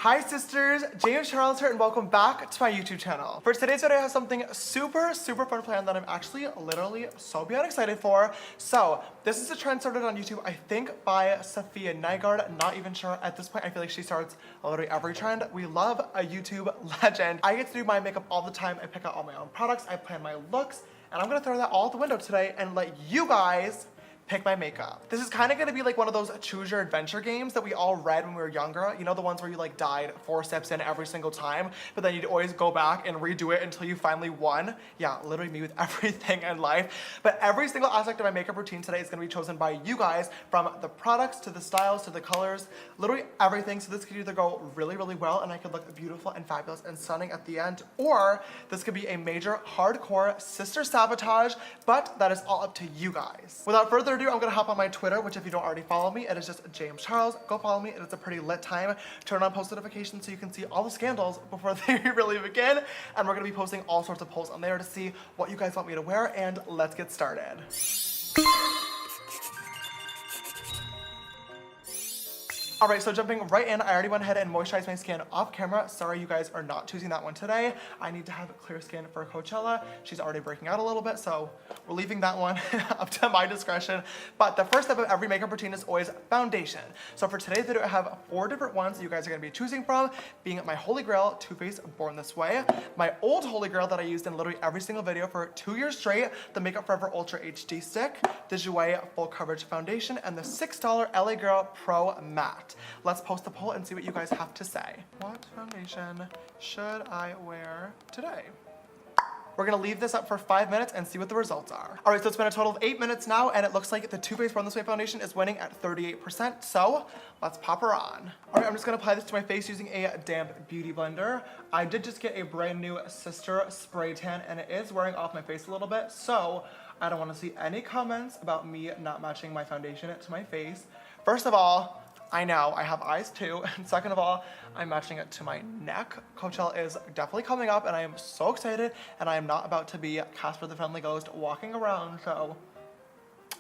Hi sisters, James Charles here and welcome back to my YouTube channel. For today's video I have something super fun planned that I'm actually literally so beyond excited for. So this is a trend started on YouTube, I think by Sophia Nygaard, not even sure at this point. I feel like she starts literally every trend. We love a YouTube legend. I get to do my makeup all the time. I pick out all my own products, I plan my looks, and I'm gonna throw that all out the window today and let you guys pick my makeup. This is kind of gonna be like one of those choose your adventure games that we all read when we were younger. You know, the ones where you like died 4 steps in every single time, but then you'd always go back and redo it until you finally won. Yeah, literally me with everything in life. But every single aspect of my makeup routine today is gonna be chosen by you guys, from the products to the styles to the colors, literally everything. So this could either go really well and I could look beautiful and fabulous and stunning at the end, or this could be a major hardcore sister sabotage, but that is all up to you guys. Without further ado, I'm gonna hop on my Twitter, which if you don't already follow me, it is just James Charles. Go follow me. It is a pretty lit time. Turn on post notifications so you can see all the scandals before they really begin. And we're gonna be posting all sorts of polls on there to see what you guys want me to wear, and let's get started. All right, so jumping right in, I already went ahead and moisturized my skin off camera. Sorry, you guys are not choosing that one today. I need to have clear skin for Coachella. She's already breaking out a little bit, so we're leaving that one up to my discretion. But the first step of every makeup routine is always foundation. So for today's video, I have 4 different ones that you guys are gonna be choosing from, being my holy grail, Too Faced Born This Way, my old holy grail that I used in literally every single video for 2 years straight, the Makeup Forever Ultra HD Stick, the Jouer Full Coverage Foundation, and the $6 LA Girl Pro Matte. Let's post the poll and see what you guys have to say. What foundation should I wear today? We're gonna leave this up for 5 minutes and see what the results are. All right, so it's been a total of 8 minutes now, and it looks like the Too Faced Born This Way foundation is winning at 38%, so let's pop her on. All right, I'm just gonna apply this to my face using a damp beauty blender. I did just get a brand new Sister spray tan, and it is wearing off my face a little bit, so I don't wanna see any comments about me not matching my foundation to my face. First of all, I know, I have eyes too. And second of all, I'm matching it to my neck. Coachella is definitely coming up and I am so excited, and I am not about to be Casper the Friendly Ghost walking around, so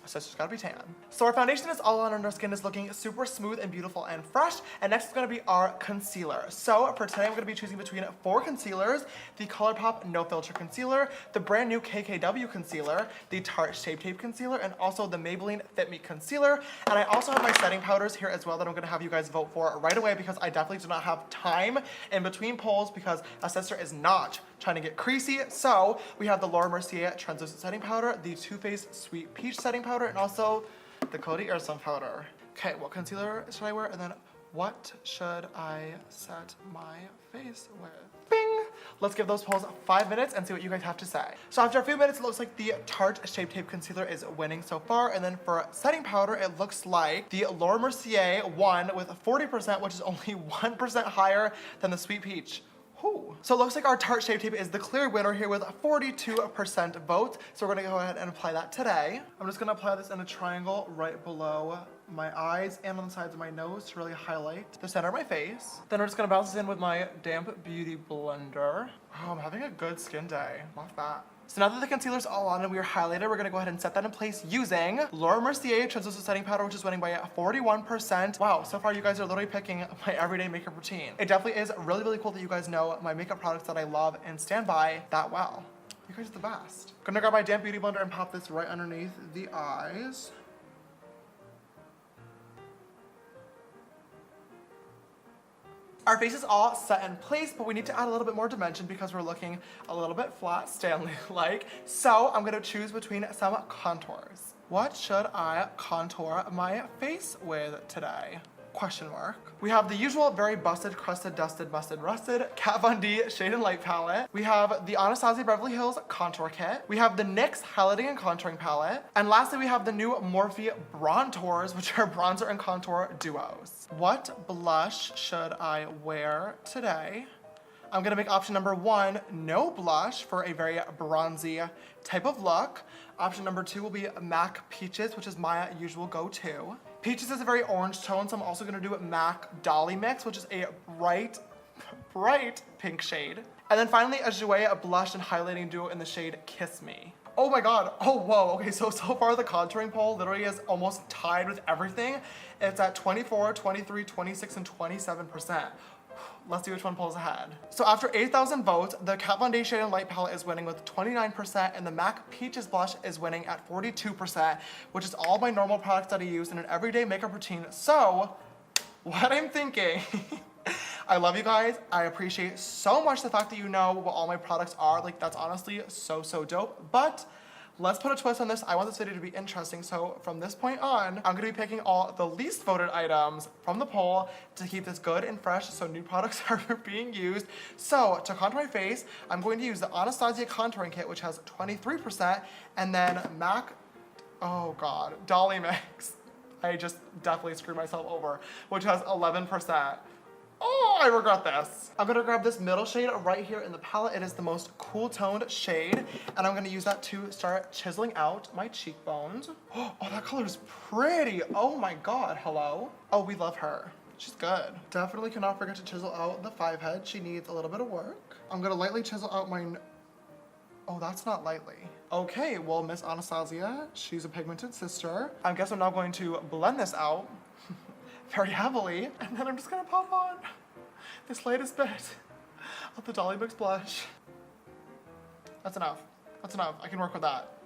sister's gotta be tan. So our foundation is all on and our skin is looking super smooth and beautiful and fresh. And next is gonna be our concealer. So for today, I'm gonna be choosing between 4 concealers: the ColourPop No Filter Concealer, the brand new KKW Concealer, the Tarte Shape Tape Concealer, and also the Maybelline Fit Me Concealer. And I also have my setting powders here as well that I'm gonna have you guys vote for right away, because I definitely do not have time in between polls because a sister is not trying to get creasy. So we have the Laura Mercier Translucent Setting Powder, the Too Faced Sweet Peach Setting Powder, and also the Coty Airsun Powder. Okay, what concealer should I wear? And then what should I set my face with? Bing! Let's give those polls 5 minutes and see what you guys have to say. So after a few minutes, it looks like the Tarte Shape Tape Concealer is winning so far. And then for setting powder, it looks like the Laura Mercier won with 40%, which is only 1% higher than the Sweet Peach. Ooh. So it looks like our Tarte Shape Tape is the clear winner here with 42% votes. So we're gonna go ahead and apply that today. I'm just gonna apply this in a triangle right below my eyes and on the sides of my nose to really highlight the center of my face. Then we're just gonna bounce this in with my damp beauty blender. Oh, I'm having a good skin day. Love that. So now that the concealer's all on and we are highlighted, we're gonna go ahead and set that in place using Laura Mercier Translucent Setting Powder, which is winning by 41%. Wow, so far you guys are literally picking my everyday makeup routine. It definitely is really cool that you guys know my makeup products that I love and stand by that well. You guys are the best. Gonna grab my damp beauty blender and pop this right underneath the eyes. Our face is all set in place, but we need to add a little bit more dimension because we're looking a little bit flat, Stanley-like. So I'm gonna choose between some contours. What should I contour my face with today? Question mark. We have the usual very busted, crusted, dusted, busted, rusted Kat Von D Shade and Light palette. We have the Anastasia Beverly Hills contour kit. We have the NYX highlighting and contouring palette. And lastly, we have the new Morphe Brontours, which are bronzer and contour duos. What blush should I wear today? I'm gonna make option number 1, no blush, for a very bronzy type of look. Option number 2 will be MAC Peaches, which is my usual go-to. Peaches is a very orange tone, so I'm also gonna do MAC Dolly Mix, which is a bright pink shade. And then finally, a Jouer blush and highlighting duo in the shade Kiss Me. Oh my god, oh whoa, okay, so far the contouring poll literally is almost tied with everything. It's at 24, 23, 26, and 27%. Let's see which one pulls ahead. So after 8,000 votes, the Kat Von D Shade and Light palette is winning with 29%, and the MAC Peaches blush is winning at 42%, which is all my normal products that I use in an everyday makeup routine. So what I'm thinking, I love you guys. I appreciate so much the fact that you know what all my products are. Like, that's honestly so, so dope. But let's put a twist on this. I want this video to be interesting. So from this point on, I'm gonna be picking all the least voted items from the poll to keep this good and fresh so new products are being used. So to contour my face, I'm going to use the Anastasia contouring kit, which has 23%, and then MAC, oh God, Dolly Mix. I just definitely screwed myself over, which has 11%. Oh, I regret this. I'm gonna grab this middle shade right here in the palette. It is the most cool toned shade, and I'm gonna use that to start chiseling out my cheekbones. Oh, that color is pretty. Oh my God, hello. Oh, we love her. She's good. Definitely cannot forget to chisel out the 5 head. She needs a little bit of work. I'm gonna lightly chisel out my, oh, that's not lightly. Okay, well, Miss Anastasia, she's a pigmented sister. I guess I'm now going to blend this out very heavily, and then I'm just gonna pop on the slightest bit of the Dolly Mix blush. That's enough. That's enough. I can work with that.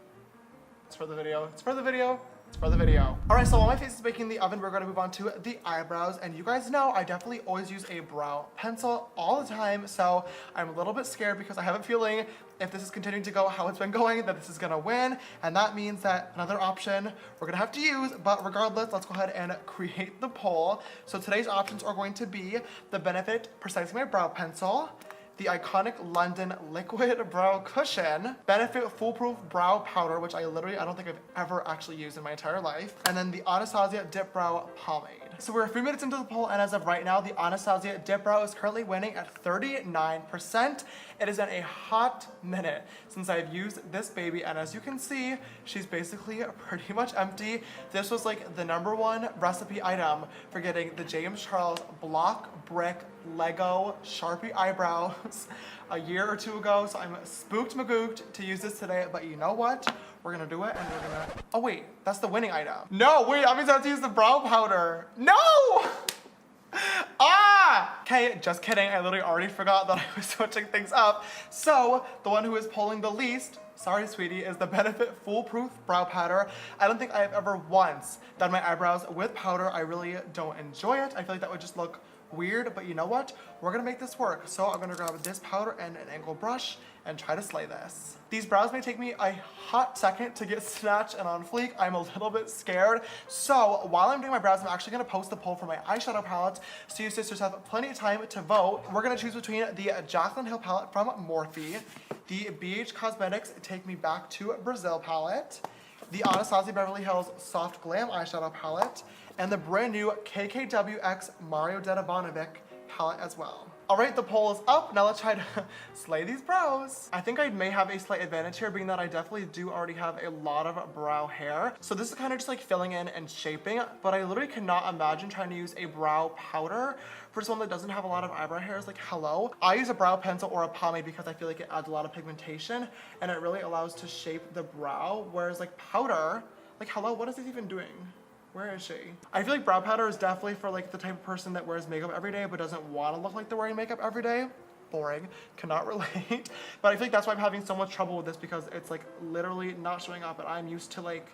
It's for the video. It's for the video. It's for the video. All right, so while my face is baking in the oven, we're gonna move on to the eyebrows. And you guys know I definitely always use a brow pencil all the time. So I'm a little bit scared because I have a feeling if this is continuing to go how it's been going, that this is gonna win. And that means that another option we're gonna have to use, but regardless, let's go ahead and create the poll. So today's options are going to be the Benefit Precisely My Brow Pencil, the iconic London Liquid Brow Cushion, Benefit Foolproof Brow Powder, which I don't think I've ever actually used in my entire life, and then the Anastasia Dip Brow Pomade. So we're a few minutes into the poll, and as of right now, the Anastasia Dip Brow is currently winning at 39%. It has been a hot minute since I've used this baby, and as you can see, she's basically pretty much empty. This was like the #1 recipe item for getting the James Charles Block Brick Lego Sharpie eyebrows a year or two ago, so I'm spooked magooked to use this today, but you know what? We're gonna do it, and we're gonna, oh wait, that's the winning item. No, wait, that means I have to use the brow powder. No! Ah! Okay, just kidding, I literally already forgot that I was switching things up. So, the one who is polling the least, sorry sweetie, is the Benefit Foolproof Brow Powder. I don't think I have ever once done my eyebrows with powder. I really don't enjoy it. I feel like that would just look weird, but you know what? We're gonna make this work. So I'm gonna grab this powder and an angled brush and try to slay this. These brows may take me a hot second to get snatched and on fleek. I'm a little bit scared. So while I'm doing my brows, I'm actually gonna post the poll for my eyeshadow palette so you sisters have plenty of time to vote. We're gonna choose between the Jaclyn Hill palette from Morphe, the BH Cosmetics Take Me Back to Brazil palette, the Anastasia Beverly Hills Soft Glam eyeshadow palette, and the brand new KKWX Mario Dedivanovic palette as well. All right, the poll is up. Now let's try to slay these brows. I think I may have a slight advantage here, being that I definitely do already have a lot of brow hair. So this is kind of just like filling in and shaping, but I literally cannot imagine trying to use a brow powder for someone that doesn't have a lot of eyebrow hairs. Like, hello? I use a brow pencil or a pomade because I feel like it adds a lot of pigmentation and it really allows to shape the brow, whereas like powder, like hello, what is this even doing? Where is she? I feel like brow powder is definitely for like the type of person that wears makeup every day but doesn't want to look like they're wearing makeup every day. Boring, cannot relate. But I feel like that's why I'm having so much trouble with this, because it's like literally not showing up, and I'm used to like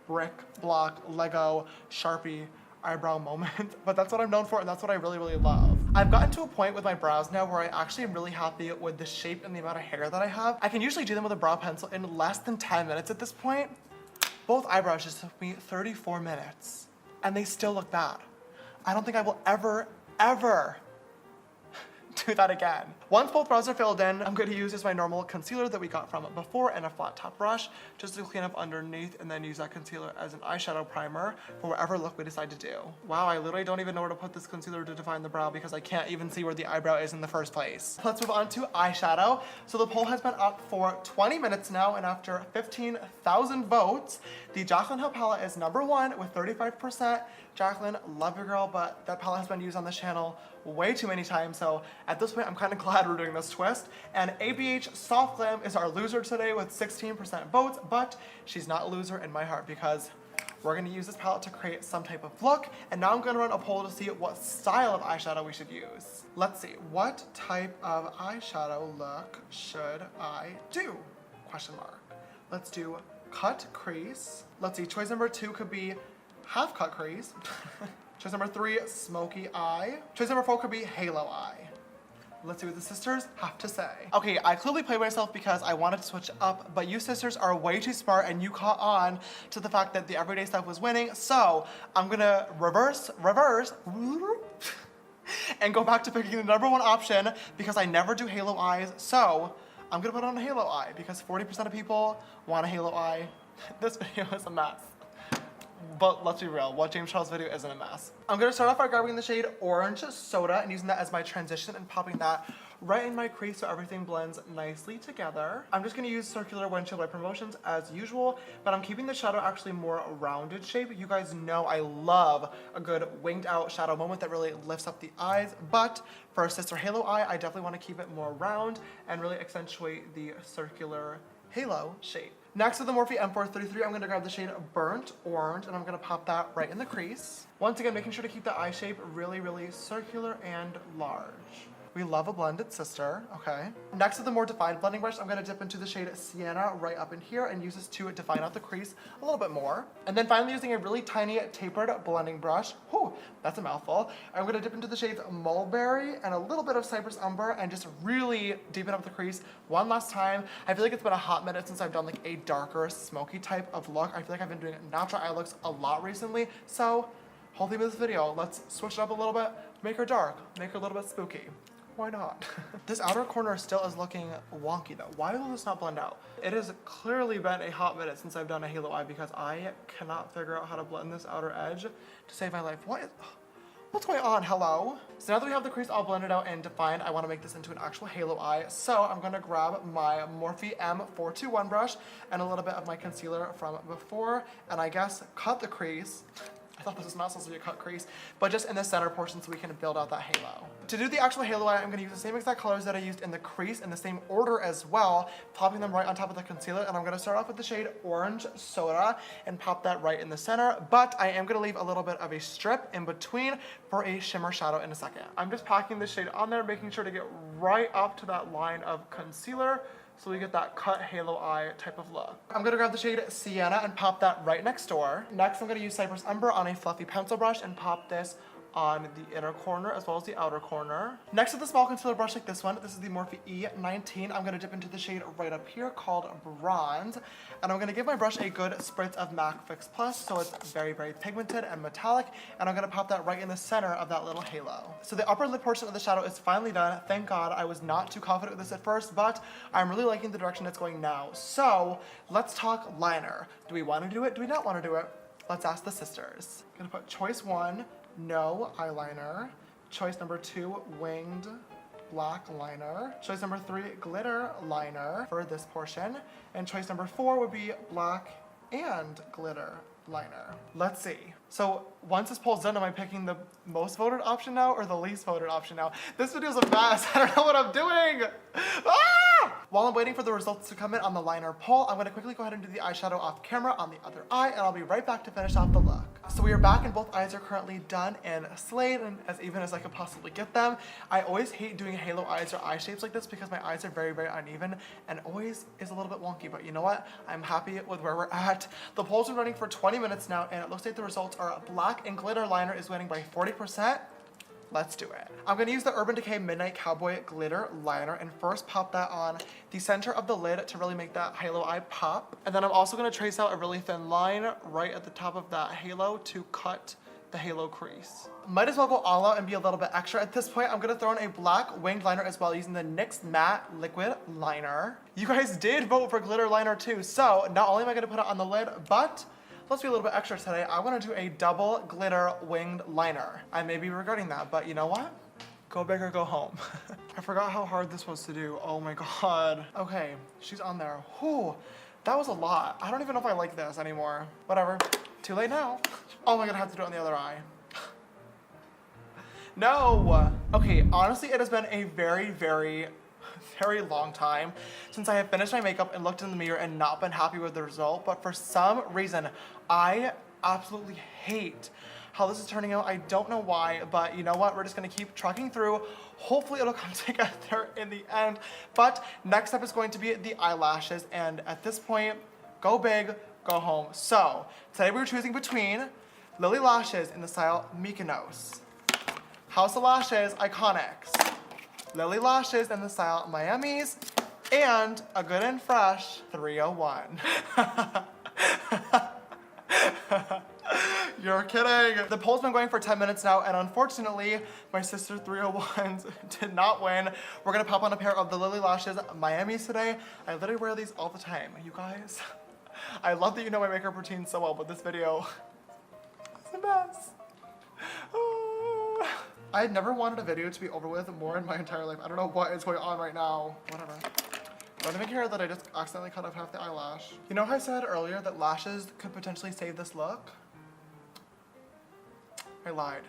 brick, block, Lego, Sharpie, eyebrow moment. But that's what I'm known for, and that's what I really, really love. I've gotten to a point with my brows now where I actually am really happy with the shape and the amount of hair that I have. I can usually do them with a brow pencil in less than 10 minutes at this point. Both eyebrows just took me 34 minutes, and they still look bad. I don't think I will ever do that again. Once both brows are filled in, I'm going to use just my normal concealer that we got from before and a flat top brush just to clean up underneath, and then use that concealer as an eyeshadow primer for whatever look we decide to do. Wow, I literally don't even know where to put this concealer to define the brow because I can't even see where the eyebrow is in the first place. Let's move on to eyeshadow. So the poll has been up for 20 minutes now, and after 15,000 votes, the Jaclyn Hill palette is #1 with 35%. Jaclyn, love your girl, but that palette has been used on this channel way too many times, so at this point I'm kind of glad we're doing this twist. And ABH Soft Glam is our loser today with 16% votes, but she's not a loser in my heart because We're gonna use this palette to create some type of look, and now I'm gonna run a poll to see what style of eyeshadow we should use. Let's see, what type of eyeshadow look should I do? Question mark. Let's do cut crease. Let's see, choice number 2 could be half cut crease. Choice number 3, smoky eye. Choice number 4 could be halo eye. Let's see what the sisters have to say. Okay, I clearly played myself because I wanted to switch up, but you sisters are way too smart and you caught on to the fact that the everyday stuff was winning. So I'm gonna reverse, and go back to picking the number 1 option because I never do halo eyes. So I'm gonna put on a halo eye because 40% of people want a halo eye. This video is a mess. But let's be real, what James Charles video isn't a mess. I'm gonna start off by grabbing the shade Orange Soda and using that as my transition and popping that right in my crease so everything blends nicely together. I'm just gonna use circular windshield wiper motions as usual, but I'm keeping the shadow actually more rounded shape. You guys know I love a good winged out shadow moment that really lifts up the eyes, but for a sister halo eye, I definitely wanna keep it more round and really accentuate the circular halo shape. Next with the Morphe M433, I'm gonna grab the shade Burnt Orange and I'm gonna pop that right in the crease. Once again, making sure to keep the eye shape really, really circular and large. We love a blended sister, okay. Next with the more defined blending brush, I'm gonna dip into the shade Sienna right up in here and use this to define out the crease a little bit more. And then finally using a really tiny tapered blending brush, whew, that's a mouthful. I'm gonna dip into the shades Mulberry and a little bit of Cypress Umber and just really deepen up the crease one last time. I feel like it's been a hot minute since I've done like a darker, smoky type of look. I feel like I've been doing natural eye looks a lot recently. So, whole theme of this video, let's switch it up a little bit, make her dark, make her a little bit spooky. Why not? This outer corner still is looking wonky though. Why will this not blend out? It has clearly been a hot minute since I've done a halo eye because I cannot figure out how to blend this outer edge to save my life. What's going on? Hello? So now that we have the crease all blended out and defined, I want to make this into an actual halo eye. So I'm going to grab my Morphe M421 brush and a little bit of my concealer from before, and I guess cut the crease. I thought this was not supposed to be a cut crease, but just in the center portion so we can build out that halo. To do the actual halo eye, I'm going to use the same exact colors that I used in the crease in the same order as well, popping them right on top of the concealer, and I'm going to start off with the shade Orange Soda and pop that right in the center, but I am going to leave a little bit of a strip in between for a shimmer shadow in a second. I'm just packing the shade on there, making sure to get right up to that line of concealer, so we get that cut halo eye type of look. I'm gonna grab the shade Sienna and pop that right next door. Next, I'm gonna use Cypress Umber on a fluffy pencil brush and pop this on the inner corner as well as the outer corner. Next with a small concealer brush like this one, this is the Morphe E19. I'm gonna dip into the shade right up here called Bronze, and I'm gonna give my brush a good spritz of MAC Fix Plus so it's very, very pigmented and metallic, and I'm gonna pop that right in the center of that little halo. So the upper lid portion of the shadow is finally done. Thank God. I was not too confident with this at first, but I'm really liking the direction it's going now. So let's talk liner. Do we wanna do it? Do we not wanna do it? Let's ask the sisters. I'm gonna put choice 1, no eyeliner. Choice number 2, winged black liner. Choice number 3, glitter liner for this portion. And choice number 4 would be black and glitter liner. Let's see. So once this poll's done, am I picking the most voted option now or the least voted option now? This video's a mess. I don't know what I'm doing. Ah! While I'm waiting for the results to come in on the liner poll, I'm gonna quickly go ahead and do the eyeshadow off camera on the other eye, and I'll be right back to finish off the look. So we are back and both eyes are currently done and slayed and as even as I could possibly get them. I always hate doing halo eyes or eye shapes like this because my eyes are very, very uneven and always is a little bit wonky, but you know what? I'm happy with where we're at. The poll's been running for 20 minutes now and it looks like the results are black and glitter liner is winning by 40%. Let's do it. I'm gonna use the Urban Decay Midnight Cowboy Glitter Liner and first pop that on the center of the lid to really make that halo eye pop. And then I'm also gonna trace out a really thin line right at the top of that halo to cut the halo crease. Might as well go all out and be a little bit extra. At this point, I'm gonna throw in a black winged liner as well using the NYX Matte Liquid Liner. You guys did vote for glitter liner too, so not only am I gonna put it on the lid, but let's be a little bit extra today. I want to do a double glitter winged liner. I may be regretting that, but you know what? Go big or go home. I forgot how hard this was to do. Oh my God. Okay, she's on there. Whew, that was a lot. I don't even know if I like this anymore. Whatever, too late now. Oh my God, I have to do it on the other eye. No. Okay, honestly, it has been a very, very long time since I have finished my makeup and looked in the mirror and not been happy with the result, but for some reason I absolutely hate how this is turning out. I don't know why, but you know what? We're just gonna keep trucking through. Hopefully it'll come together in the end. But next up is going to be the eyelashes, and at this point, go big, go home. So today we were choosing between Lily Lashes in the style Mykonos, House of Lashes Iconics, Lily Lashes in the style Miami's, and a good and fresh 301. You're kidding. The poll's been going for 10 minutes now, and unfortunately, my sister 301s did not win. We're gonna pop on a pair of the Lily Lashes Miami's today. I literally wear these all the time. You guys, I love that you know my makeup routine so well, but this video is a mess. I had never wanted a video to be over with more in my entire life. I don't know what is going on right now. Whatever. Don't even care that I just accidentally cut off half the eyelash. You know how I said earlier that lashes could potentially save this look? I lied.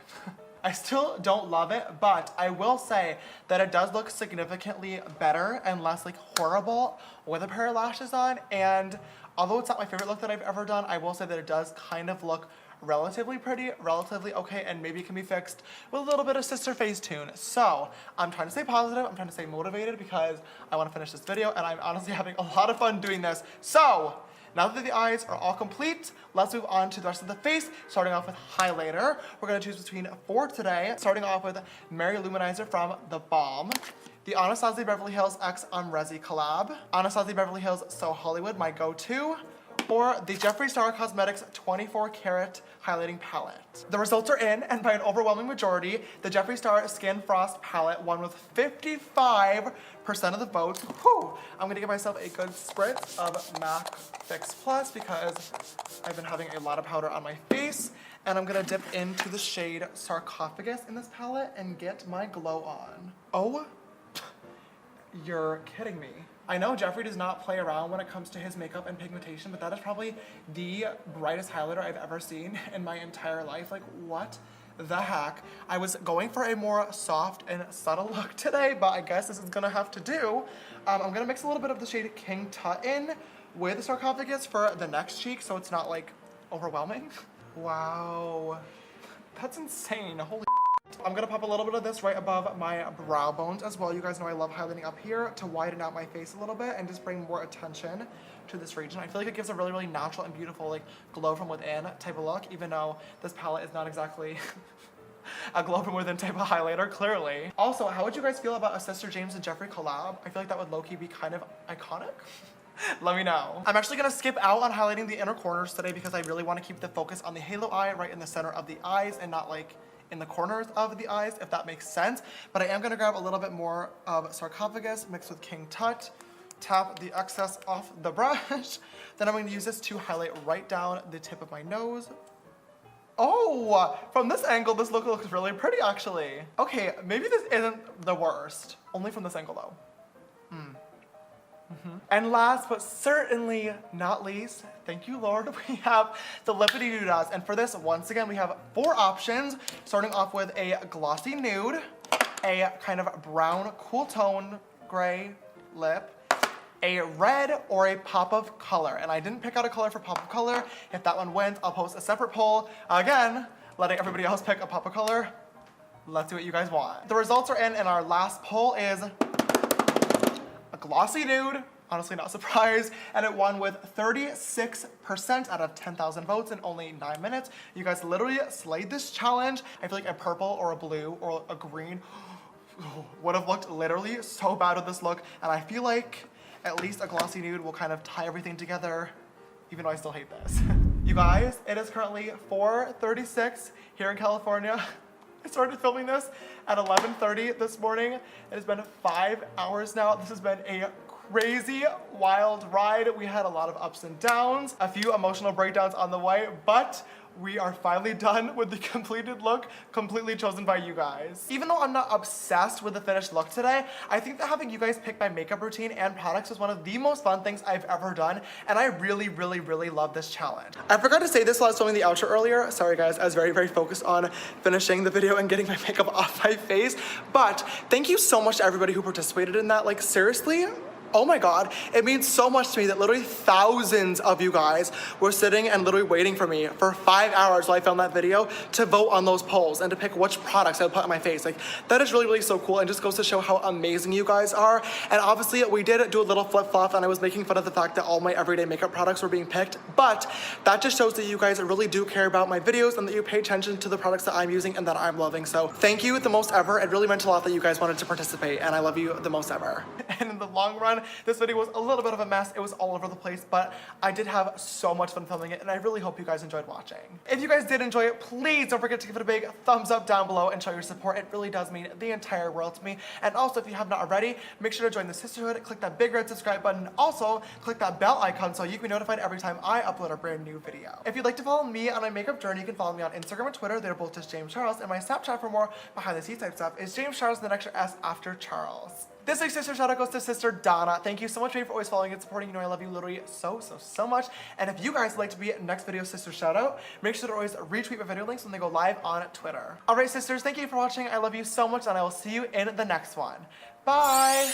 I still don't love it, but I will say that it does look significantly better and less like horrible with a pair of lashes on. And although it's not my favorite look that I've ever done, I will say that it does kind of look relatively pretty, relatively okay, and maybe can be fixed with a little bit of sister Facetune. So I'm trying to stay positive, I'm trying to stay motivated because I want to finish this video, and I'm honestly having a lot of fun doing this. So now that the eyes are all complete, let's move on to the rest of the face, starting off with highlighter. We're gonna choose between 4 today, starting off with Mary Luminizer from The Balm, the Anastasia Beverly Hills X Resi collab, Anastasia Beverly Hills So Hollywood, my go-to, or the Jeffree Star Cosmetics 24 Karat Highlighting Palette. The results are in, and by an overwhelming majority, the Jeffree Star Skin Frost Palette won with 55% of the votes. Whew! I'm gonna give myself a good spritz of MAC Fix Plus because I've been having a lot of powder on my face, and I'm gonna dip into the shade Sarcophagus in this palette and get my glow on. Oh, you're kidding me. I know Jeffree does not play around when it comes to his makeup and pigmentation, but that is probably the brightest highlighter I've ever seen in my entire life. Like, what the heck? I was going for a more soft and subtle look today, but I guess this is gonna have to do. I'm gonna mix a little bit of the shade King Tut in with the Sarcophagus for the next cheek, so it's not like overwhelming. Wow, that's insane, holy. I'm gonna pop a little bit of this right above my brow bones as well. You guys know I love highlighting up here to widen out my face a little bit and just bring more attention to this region. I feel like it gives a really, really natural and beautiful like glow from within type of look, even though this palette is not exactly a glow from within type of highlighter, clearly. Also, how would you guys feel about a Sister James and Jeffree collab? I feel like that would low-key be kind of iconic. Let me know. I'm actually gonna skip out on highlighting the inner corners today because I really wanna keep the focus on the halo eye right in the center of the eyes and not like in the corners of the eyes, if that makes sense. But I am gonna grab a little bit more of Sarcophagus mixed with King Tut, tap the excess off the brush. Then I'm gonna use this to highlight right down the tip of my nose. Oh, from this angle, this look looks really pretty actually. Okay, maybe this isn't the worst. Only from this angle though. And last but certainly not least, thank you Lord, we have the Lippity Doodas. And for this, once again, we have 4 options, starting off with a glossy nude, a kind of brown cool tone gray lip, a red, or a pop of color. And I didn't pick out a color for pop of color. If that one wins, I'll post a separate poll. Again, letting everybody else pick a pop of color. Let's see what you guys want. The results are in, and our last poll is a glossy nude, honestly not surprised, and it won with 36% out of 10,000 votes in only 9 minutes. You guys literally slayed this challenge. I feel like a purple or a blue or a green would have looked literally so bad with this look, and I feel like at least a glossy nude will kind of tie everything together, even though I still hate this. You guys, it is currently 4:36 here in California. I started filming this at 11:30 this morning. It has been 5 hours now. This has been a crazy, wild ride. We had a lot of ups and downs, a few emotional breakdowns on the way, but we are finally done with the completed look, completely chosen by you guys. Even though I'm not obsessed with the finished look today, I think that having you guys pick my makeup routine and products was one of the most fun things I've ever done, and I really, really, really love this challenge. I forgot to say this while I was filming the outro earlier. Sorry guys, I was very, very focused on finishing the video and getting my makeup off my face, but thank you so much to everybody who participated in that. Like seriously, oh my God, it means so much to me that literally thousands of you guys were sitting and literally waiting for me for 5 hours while I filmed that video to vote on those polls and to pick which products I would put on my face. Like, that is really, really so cool, and just goes to show how amazing you guys are. And obviously we did do a little flip-flop, and I was making fun of the fact that all my everyday makeup products were being picked, but that just shows that you guys really do care about my videos and that you pay attention to the products that I'm using and that I'm loving. So thank you the most ever. It really meant a lot that you guys wanted to participate, and I love you the most ever. And in the long run, this video was a little bit of a mess. It was all over the place, but I did have so much fun filming it, and I really hope you guys enjoyed watching. If you guys did enjoy it, please don't forget to give it a big thumbs up down below and show your support. It really does mean the entire world to me. And also, if you have not already, make sure to join the sisterhood, click that big red subscribe button, also click that bell icon so you can be notified every time I upload a brand new video. If you'd like to follow me on my makeup journey, you can follow me on Instagram and Twitter. They're both just James Charles, and my Snapchat for more behind the scenes type stuff is James Charles and the extra S after Charles. This week's sister shout out goes to Sister Donna. Thank you so much, babe, for always following and supporting. You know I love you literally so much. And if you guys would like to be next video sister shout out, make sure to always retweet my video links when they go live on Twitter. All right, sisters, thank you for watching. I love you so much, and I will see you in the next one. Bye.